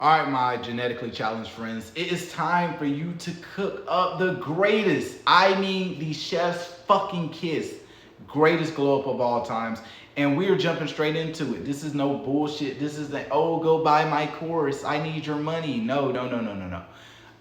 All right, my genetically challenged friends, it is time for you to cook up the greatest, I mean the chef's fucking kiss, greatest glow up of all times. And we're jumping straight into it. This is no bullshit. This is the, oh, go buy my course. I need your money. No, no, no, no, no, no.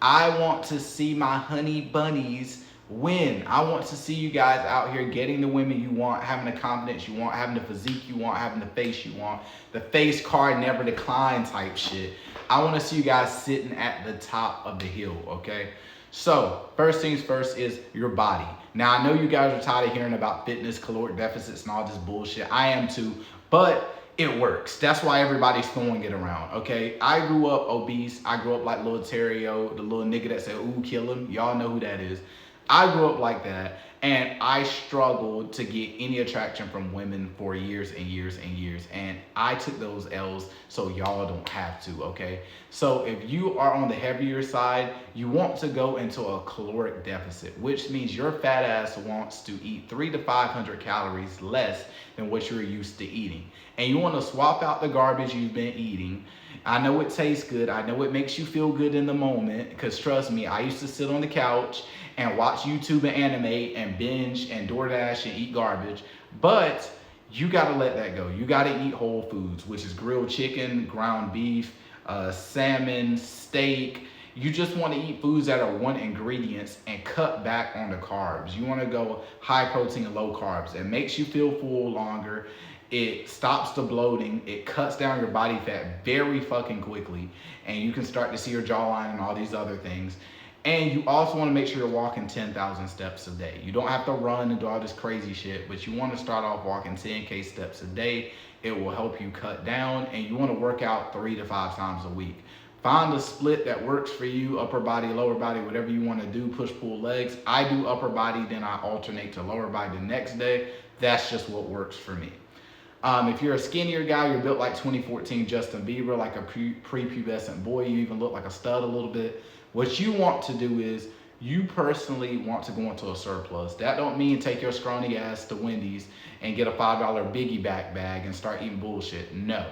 I want to see my honey bunnies win. I want to see you guys out here getting the women you want, having the confidence you want, having the physique you want, having the face you want, the face card never decline type shit. I want to see you guys sitting at the top of the hill, okay? So, first things first is your body. Now, I know you guys are tired of hearing about fitness, caloric deficits, and all this bullshit. I am too, but it works. That's why everybody's throwing it around, okay? I grew up obese. I grew up like Lil Terrio, the little nigga that said, ooh, kill him. Y'all know who that is. I grew up like that, and I struggled to get any attraction from women for years and years and years. And I took those L's so y'all don't have to, okay? So if you are on the heavier side, you want to go into a caloric deficit, which means your fat ass wants to eat 300 to 500 calories less than what you're used to eating. And you want to swap out the garbage you've been eating. I know it tastes good. I know it makes you feel good in the moment, because trust me, I used to sit on the couch and watch YouTube and anime and binge and DoorDash and eat garbage. But you gotta let that go. You gotta eat whole foods, which is grilled chicken, ground beef, salmon, steak. You just want to eat foods that are one ingredients and cut back on the carbs. You want to go high protein, low carbs. It makes you feel full longer. It stops the bloating. It cuts down your body fat very fucking quickly. And you can start to see your jawline and all these other things. And you also want to make sure you're walking 10,000 steps a day. You don't have to run and do all this crazy shit, but you want to start off walking 10K steps a day. It will help you cut down, and you want to work out 3 to 5 times a week. Find a split that works for you, upper body, lower body, whatever you want to do, push, pull, legs. I do upper body, then I alternate to lower body the next day. That's just what works for me. If you're a skinnier guy, you're built like 2014 Justin Bieber, like a prepubescent boy, you even look like a stud a little bit. What you want to do is, you personally want to go into a surplus. That don't mean take your scrawny ass to Wendy's and get a $5 biggie back bag and start eating bullshit. No.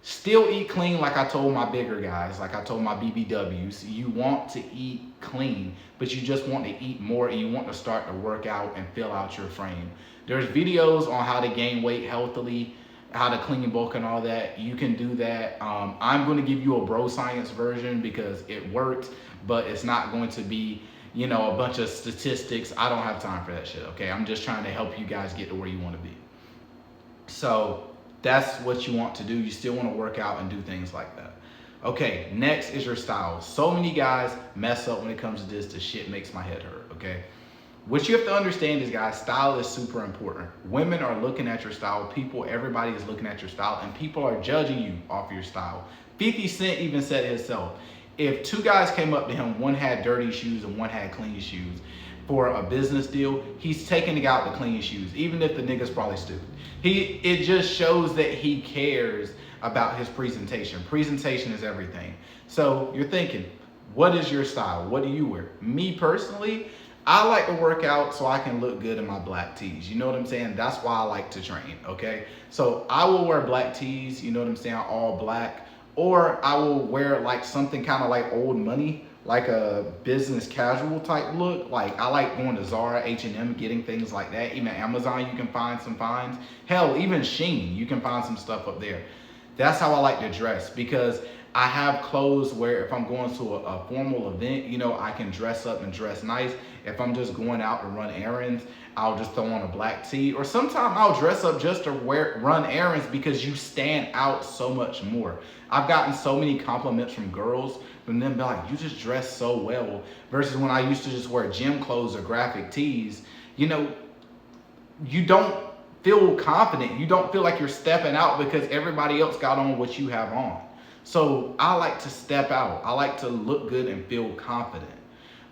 Still eat clean like I told my bigger guys, like I told my BBWs. You want to eat clean, but you just want to eat more, and you want to start to work out and fill out your frame. There's videos on how to gain weight healthily, how to clean bulk and all that. You can do that. I'm going to give you a bro science version because it worked, but it's not going to be, a bunch of statistics. I don't have time for that shit, okay? I'm just trying to help you guys get to where you want to be. So that's what you want to do. You still want to work out and do things like that. Okay, next is your style. So many guys mess up when it comes to this. The shit makes my head hurt, okay? What you have to understand is, guys, style is super important. Women are looking at your style. Everybody is looking at your style, and people are judging you off your style. 50 Cent even said it himself. If two guys came up to him, one had dirty shoes and one had clean shoes, for a business deal, he's taking the guy with the clean shoes, even if the nigga's probably stupid. It just shows that he cares about his presentation. Presentation is everything. So you're thinking, what is your style? What do you wear? Me personally, I like to work out so I can look good in my black tees. You know what I'm saying? That's why I like to train, okay? So I will wear black tees, you know what I'm saying, all black. Or I will wear like something kind of like old money, like a business casual type look. Like I like going to Zara, H&M, getting things like that. Even Amazon, you can find some finds. Hell, even Shein, you can find some stuff up there. That's how I like to dress, because I have clothes where if I'm going to a formal event, I can dress up and dress nice. If I'm just going out to run errands, I'll just throw on a black tee. Or sometimes I'll dress up just to run errands, because you stand out so much more. I've gotten so many compliments from girls, from them be like, you just dress so well, versus when I used to just wear gym clothes or graphic tees. You don't feel confident. You don't feel like you're stepping out because everybody else got on what you have on. So I like to step out. I like to look good and feel confident.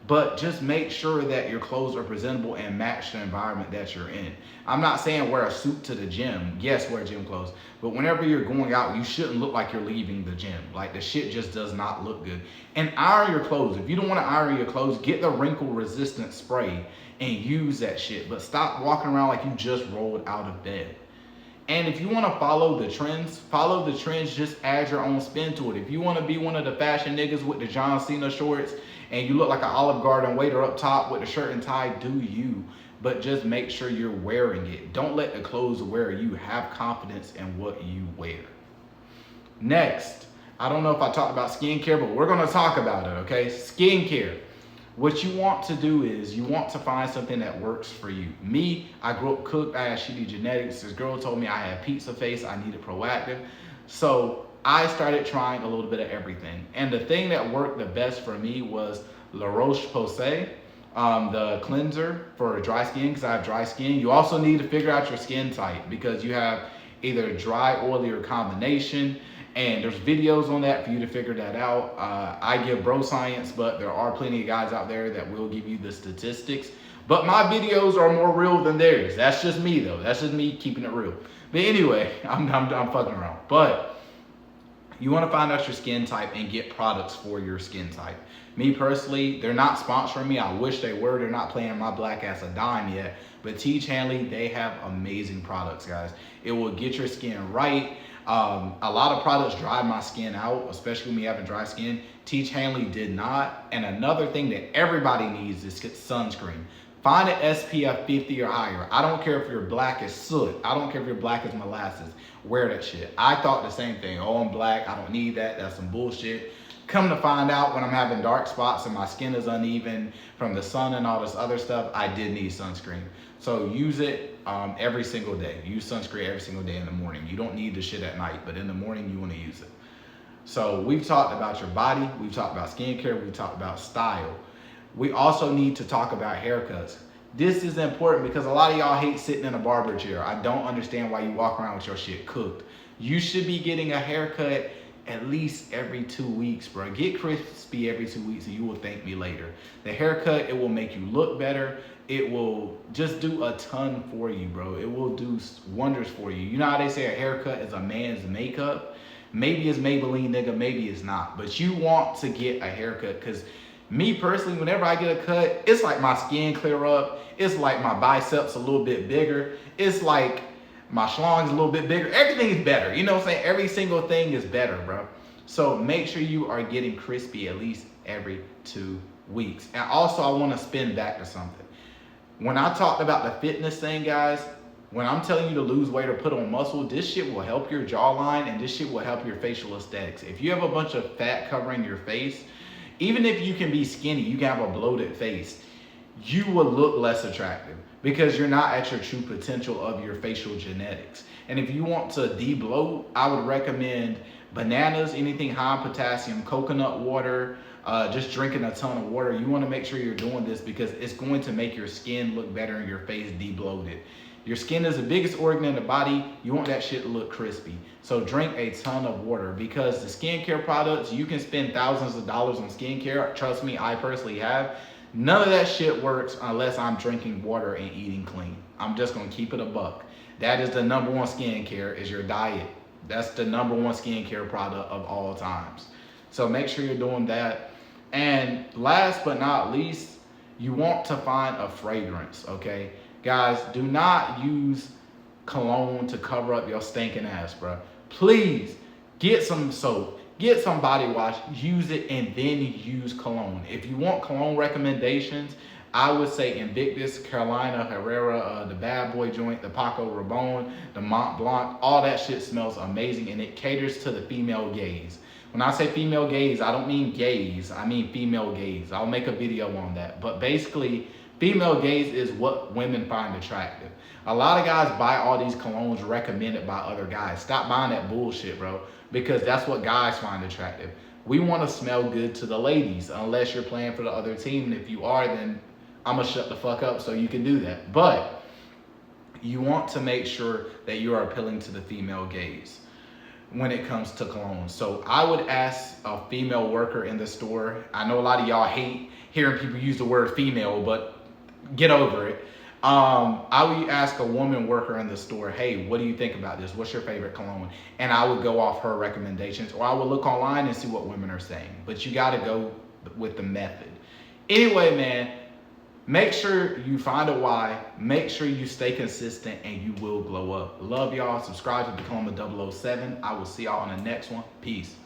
But just make sure that your clothes are presentable and match the environment that you're in. I'm not saying wear a suit to the gym. Yes, wear gym clothes. But whenever you're going out, you shouldn't look like you're leaving the gym. Like, the shit just does not look good. And iron your clothes. If you don't want to iron your clothes, get the wrinkle resistant spray and use that shit. But stop walking around like you just rolled out of bed. And if you want to follow the trends, just add your own spin to it. If you want to be one of the fashion niggas with the John Cena shorts and you look like an Olive Garden waiter up top with the shirt and tie, do you. But just make sure you're wearing it. Don't let the clothes wear you. Have confidence in what you wear. Next, I don't know if I talked about skincare, but we're going to talk about it, okay? Skincare. What you want to do is you want to find something that works for you. Me, I grew up cooked. I had shitty genetics. This girl told me I had pizza face. I needed Proactiv. So I started trying a little bit of everything. And the thing that worked the best for me was La Roche-Posay, the cleanser for dry skin, because I have dry skin. You also need to figure out your skin type because you have either dry, oily, or combination. And there's videos on that for you to figure that out. I give bro science, but there are plenty of guys out there that will give you the statistics. But my videos are more real than theirs. That's just me though. That's just me keeping it real. But anyway, I'm fucking around. But you want to find out your skin type and get products for your skin type. Me personally, they're not sponsoring me. I wish they were. They're not playing my black ass a dime yet. But Teach Hanley, they have amazing products, guys. It will get your skin right. A lot of products dry my skin out, especially when you have dry skin. Teach Hanley did not. And another thing that everybody needs is sunscreen. Find an SPF 50 or higher. I don't care if you're black as soot. I don't care if you're black as molasses. Wear that shit. I thought the same thing. Oh, I'm black. I don't need that. That's some bullshit. Come to find out, when I'm having dark spots and my skin is uneven from the sun and all this other stuff, I did need sunscreen. So use it every single day. Use sunscreen every single day in the morning. You don't need the shit at night, but in the morning you want to use it. So we've talked about your body. We've talked about skincare. We've talked about style. We also need to talk about haircuts. This is important because a lot of y'all hate sitting in a barber chair. I don't understand why you walk around with your shit cooked. You should be getting a haircut at least every 2 weeks, bro. Get crispy every 2 weeks and you will thank me later. The haircut, it will make you look better. It will just do a ton for you, bro. It will do wonders for you. You know how they say a haircut is a man's makeup? Maybe it's Maybelline, nigga, maybe it's not. But you want to get a haircut because me personally, whenever I get a cut, it's like my skin clear up. It's like my biceps a little bit bigger. It's like my schlong's a little bit bigger. Everything is better. You know what I'm saying? Every single thing is better, bro. So make sure you are getting crispy at least every 2 weeks. And also, I want to spin back to something. When I talked about the fitness thing, guys, when I'm telling you to lose weight or put on muscle, this shit will help your jawline and this shit will help your facial aesthetics. If you have a bunch of fat covering your face, even if you can be skinny, you can have a bloated face, you will look less attractive because you're not at your true potential of your facial genetics. And if you want to de-bloat, I would recommend bananas, anything high in potassium, coconut water, just drinking a ton of water. You want to make sure you're doing this because it's going to make your skin look better and your face de-bloated. Your skin is the biggest organ in the body. You want that shit to look crispy. So drink a ton of water because the skincare products, you can spend thousands of dollars on skincare. Trust me, I personally have. None of that shit works unless I'm drinking water and eating clean. I'm just gonna keep it a buck. That is the number one skincare, is your diet. That's the number one skincare product of all times. So make sure you're doing that. And last but not least, you want to find a fragrance, okay? Guys, do not use cologne to cover up your stinking ass, bro. Please get some soap, get some body wash, use it, and then use cologne. If you want cologne recommendations, I would say Invictus, Carolina Herrera, the Bad Boy joint, the Paco Rabanne, the Mont Blanc, all that shit smells amazing and it caters to the female gaze. When I say female gaze, I don't mean gaze, I mean female gaze. I'll make a video on that. But basically, female gaze is what women find attractive. A lot of guys buy all these colognes recommended by other guys. Stop buying that bullshit, bro, because that's what guys find attractive. We want to smell good to the ladies, unless you're playing for the other team. And if you are, then I'm going to shut the fuck up so you can do that. But you want to make sure that you are appealing to the female gaze when it comes to cologne. So I would ask a female worker in the store. I know a lot of y'all hate hearing people use the word female, but get over it. I would ask a woman worker in the store, hey, what do you think about this? What's your favorite cologne? And I would go off her recommendations, or I would look online and see what women are saying. But you got to go with the method. Anyway, man, Make sure you find a why. Make sure you stay consistent and you will glow up. Love y'all. Subscribe to Become a 007. I will see y'all on the next one. Peace.